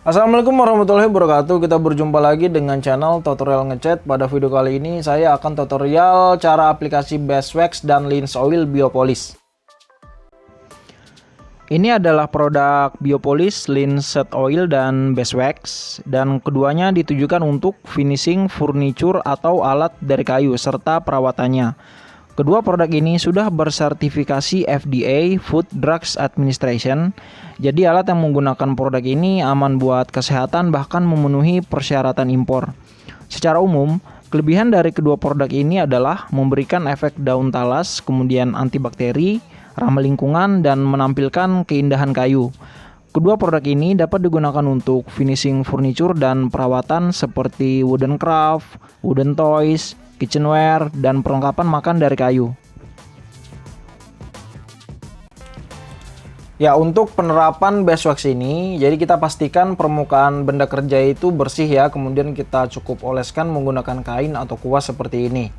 Assalamualaikum warahmatullahi wabarakatuh. Kita berjumpa lagi dengan channel tutorial ngecat. Pada video kali ini saya akan tutorial cara aplikasi Beeswax dan Lens Oil Biopolis. Ini adalah produk Biopolis, Linseed Oil dan Beeswax, dan keduanya ditujukan untuk finishing furniture atau alat dari kayu serta perawatannya. Kedua produk ini sudah bersertifikasi FDA Food Drugs Administration. Jadi alat yang menggunakan produk ini aman buat kesehatan, bahkan memenuhi persyaratan impor. Secara umum, kelebihan dari kedua produk ini adalah memberikan efek daun talas, kemudian antibakteri, ramah lingkungan, dan menampilkan keindahan kayu. Kedua produk ini dapat digunakan untuk finishing furniture dan perawatan seperti wooden craft, wooden toys, kitchenware, dan perlengkapan makan dari kayu. Ya, untuk penerapan Beeswax ini, jadi kita pastikan permukaan benda kerja itu bersih ya, kemudian kita cukup oleskan menggunakan kain atau kuas seperti ini.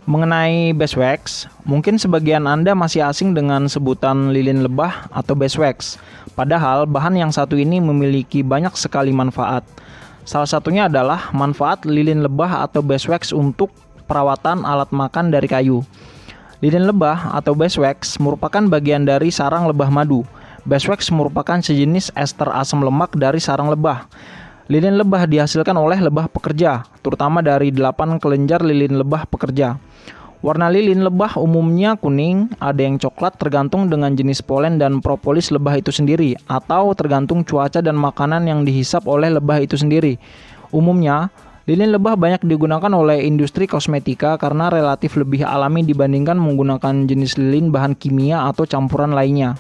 Mengenai Beeswax, mungkin sebagian Anda masih asing dengan sebutan lilin lebah atau Beeswax. Padahal bahan yang satu ini memiliki banyak sekali manfaat. Salah satunya adalah manfaat lilin lebah atau Beeswax untuk perawatan alat makan dari kayu. Lilin lebah atau Beeswax merupakan bagian dari sarang lebah madu. Beeswax merupakan sejenis ester asam lemak dari sarang lebah. Lilin lebah dihasilkan oleh lebah pekerja, terutama dari 8 kelenjar lilin lebah pekerja. Warna lilin lebah umumnya kuning, ada yang coklat tergantung dengan jenis polen dan propolis lebah itu sendiri, atau tergantung cuaca dan makanan yang dihisap oleh lebah itu sendiri. Umumnya, lilin lebah banyak digunakan oleh industri kosmetika karena relatif lebih alami dibandingkan menggunakan jenis lilin bahan kimia atau campuran lainnya.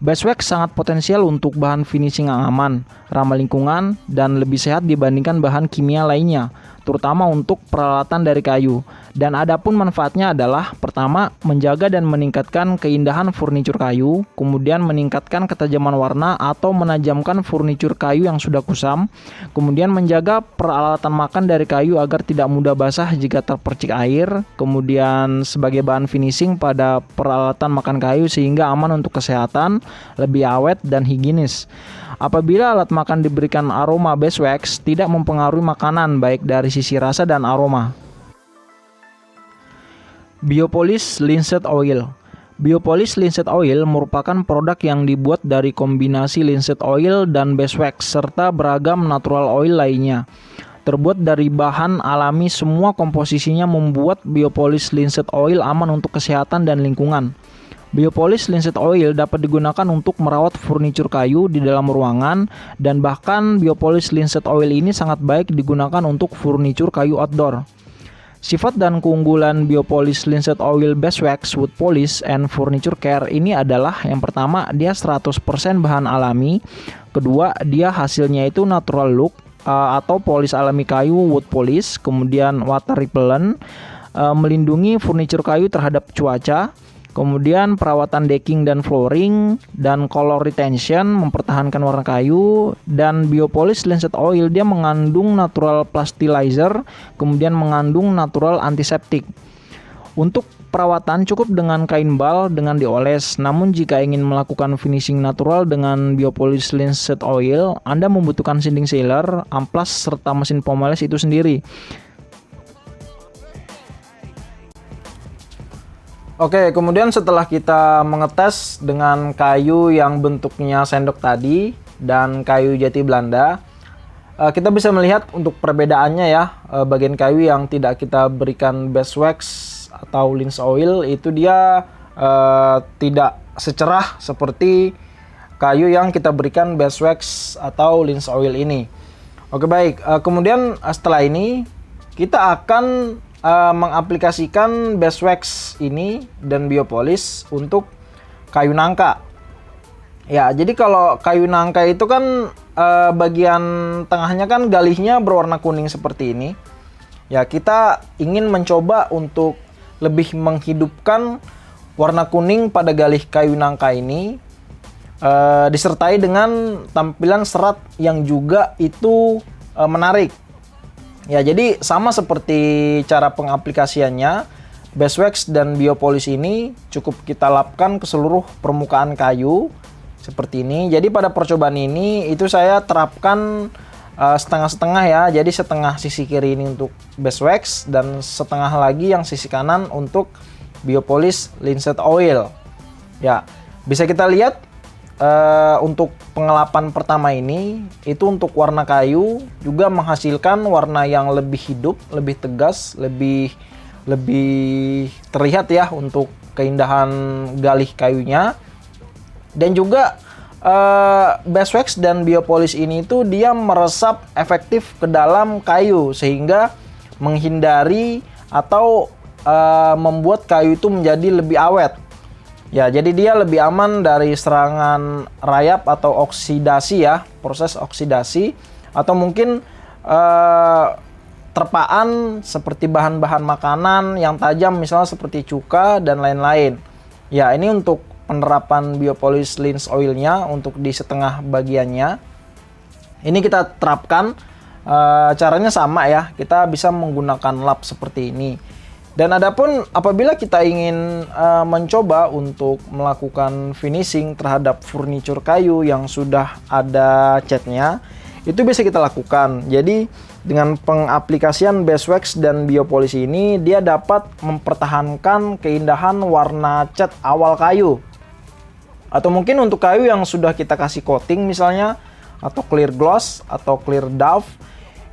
Beeswax sangat potensial untuk bahan finishing yang aman, ramah lingkungan, dan lebih sehat dibandingkan bahan kimia lainnya, terutama untuk peralatan dari kayu. Dan adapun manfaatnya adalah, pertama, menjaga dan meningkatkan keindahan furniture kayu, kemudian meningkatkan ketajaman warna atau menajamkan furniture kayu yang sudah kusam, kemudian menjaga peralatan makan dari kayu agar tidak mudah basah jika terpercik air, kemudian sebagai bahan finishing pada peralatan makan kayu sehingga aman untuk kesehatan, lebih awet dan higienis. Apabila alat makan diberikan aroma Beeswax, tidak mempengaruhi makanan baik dari sisi rasa dan aroma. Biopolis Linseed Oil. Biopolis Linseed Oil merupakan produk yang dibuat dari kombinasi linseed oil dan Beeswax serta beragam natural oil lainnya. Terbuat dari bahan alami, semua komposisinya membuat Biopolis Linseed Oil aman untuk kesehatan dan lingkungan. Biopolis Linseed Oil dapat digunakan untuk merawat furniture kayu di dalam ruangan, dan bahkan Biopolis Linseed Oil ini sangat baik digunakan untuk furniture kayu outdoor. Sifat dan keunggulan Biopolis Linseed Oil Beeswax Wood Polish and Furniture Care ini adalah, yang pertama, dia 100% bahan alami. Kedua, dia hasilnya itu natural look atau polis alami kayu wood polish, kemudian water repellent, melindungi furniture kayu terhadap cuaca. Kemudian perawatan decking dan flooring, dan color retention, mempertahankan warna kayu. Dan Biopolis Linseed Oil dia mengandung natural plasticizer, kemudian mengandung natural antiseptik. Untuk perawatan cukup dengan kain bal dengan dioles. Namun jika ingin melakukan finishing natural dengan Biopolis Linseed Oil, Anda membutuhkan sanding sealer, amplas, serta mesin pemoles itu sendiri. Oke, kemudian setelah kita mengetes dengan kayu yang bentuknya sendok tadi dan kayu jati Belanda, kita bisa melihat untuk perbedaannya ya. Bagian kayu yang tidak kita berikan Beeswax atau Lens Oil itu dia tidak secerah seperti kayu yang kita berikan Beeswax atau Lens Oil ini. Oke, baik. Kemudian setelah ini kita akan mengaplikasikan Beeswax ini dan Biopolis untuk kayu nangka. Ya, jadi kalau kayu nangka itu kan bagian tengahnya kan galihnya berwarna kuning seperti ini. Ya, kita ingin mencoba untuk lebih menghidupkan warna kuning pada galih kayu nangka ini, disertai dengan tampilan serat yang juga itu menarik. Ya, jadi sama seperti cara pengaplikasiannya. Beeswax dan biopolis ini cukup kita lapkan ke seluruh permukaan kayu seperti ini. Jadi pada percobaan ini itu saya terapkan setengah-setengah ya. Jadi setengah sisi kiri ini untuk Beeswax dan setengah lagi yang sisi kanan untuk biopolis linseed oil. Ya, bisa kita lihat untuk pengelapan pertama ini itu untuk warna kayu juga menghasilkan warna yang lebih hidup, lebih tegas, lebih terlihat ya untuk keindahan galih kayunya. Dan juga Beeswax dan biopolis ini tuh dia meresap efektif ke dalam kayu sehingga menghindari atau membuat kayu itu menjadi lebih awet. Ya, jadi dia lebih aman dari serangan rayap atau oksidasi ya, proses oksidasi atau mungkin terpaan seperti bahan-bahan makanan yang tajam misalnya seperti cuka dan lain-lain. Ya, ini untuk penerapan biopolis linseed oilnya untuk di setengah bagiannya. Ini kita terapkan caranya sama ya. Kita bisa menggunakan lap seperti ini. Dan adapun apabila kita ingin mencoba untuk melakukan finishing terhadap furniture kayu yang sudah ada catnya, itu bisa kita lakukan. Jadi dengan pengaplikasian Beeswax dan biopolis ini dia dapat mempertahankan keindahan warna cat awal kayu. Atau mungkin untuk kayu yang sudah kita kasih coating misalnya, atau clear gloss atau clear doff,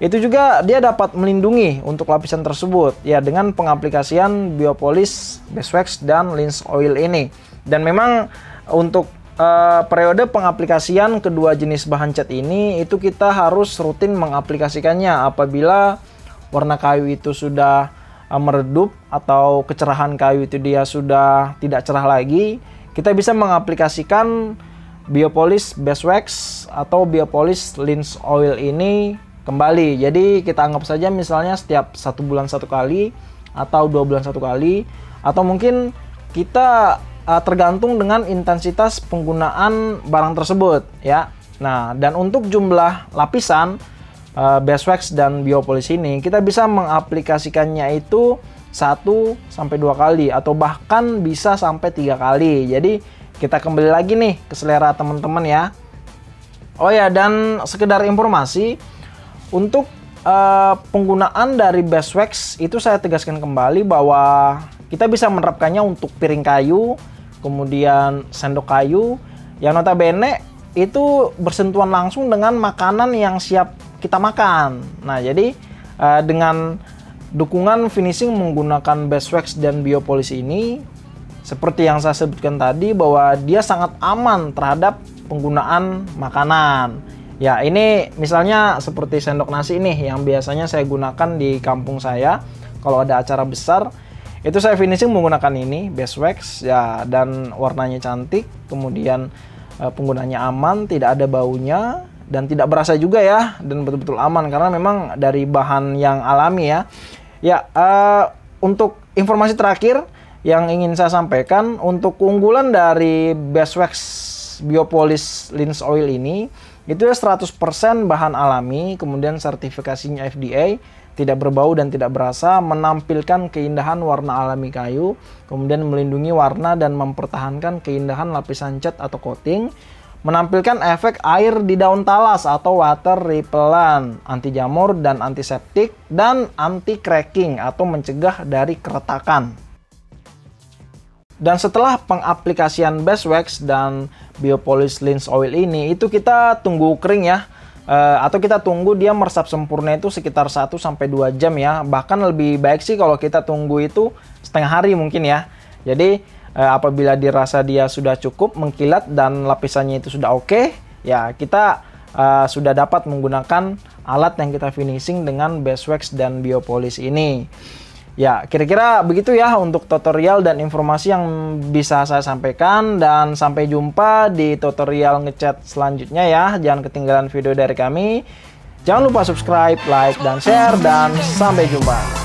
itu juga dia dapat melindungi untuk lapisan tersebut ya dengan pengaplikasian biopolis, Beeswax dan linseed oil ini. Dan memang untuk periode pengaplikasian kedua jenis bahan cat ini itu kita harus rutin mengaplikasikannya apabila warna kayu itu sudah meredup atau kecerahan kayu itu dia sudah tidak cerah lagi, kita bisa mengaplikasikan biopolis Beeswax atau biopolis linseed oil ini kembali. Jadi kita anggap saja misalnya setiap 1 bulan 1 kali atau 2 bulan 1 kali, atau mungkin kita tergantung dengan intensitas penggunaan barang tersebut ya. Nah, dan untuk jumlah lapisan Beeswax dan biopolis ini kita bisa mengaplikasikannya itu 1 sampai 2 kali atau bahkan bisa sampai 3 kali. Jadi kita kembali lagi nih ke selera teman-teman ya. Oh ya, dan sekedar informasi untuk penggunaan dari Beeswax itu saya tegaskan kembali bahwa kita bisa menerapkannya untuk piring kayu, kemudian sendok kayu yang notabene itu bersentuhan langsung dengan makanan yang siap kita makan. Nah, jadi dengan dukungan finishing menggunakan Beeswax dan biopolis ini, seperti yang saya sebutkan tadi bahwa dia sangat aman terhadap penggunaan makanan. Ya, ini misalnya seperti sendok nasi nih yang biasanya saya gunakan di kampung saya kalau ada acara besar. Itu saya finishing menggunakan ini Beeswax ya, dan warnanya cantik, kemudian penggunanya aman, tidak ada baunya dan tidak berasa juga ya, dan betul-betul aman karena memang dari bahan yang alami ya. Ya, untuk informasi terakhir yang ingin saya sampaikan untuk keunggulan dari Beeswax biopolis linseed oil ini itu 100% bahan alami, kemudian sertifikasinya FDA, tidak berbau dan tidak berasa, menampilkan keindahan warna alami kayu, kemudian melindungi warna dan mempertahankan keindahan lapisan cat atau coating, menampilkan efek air di daun talas atau water repellent, anti jamur dan antiseptik, dan anti cracking atau mencegah dari keretakan. Dan setelah pengaplikasian Beeswax dan biopolis linseed oil ini, itu kita tunggu kering ya. Atau kita tunggu dia meresap sempurna itu sekitar 1-2 jam ya. Bahkan lebih baik sih kalau kita tunggu itu setengah hari mungkin ya. Jadi apabila dirasa dia sudah cukup mengkilat dan lapisannya itu sudah oke, ya kita sudah dapat menggunakan alat yang kita finishing dengan Beeswax dan biopolis ini. Ya, kira-kira begitu ya untuk tutorial dan informasi yang bisa saya sampaikan, dan sampai jumpa di tutorial ngecat selanjutnya ya. Jangan ketinggalan video dari kami. Jangan lupa subscribe, like, dan share, dan sampai jumpa.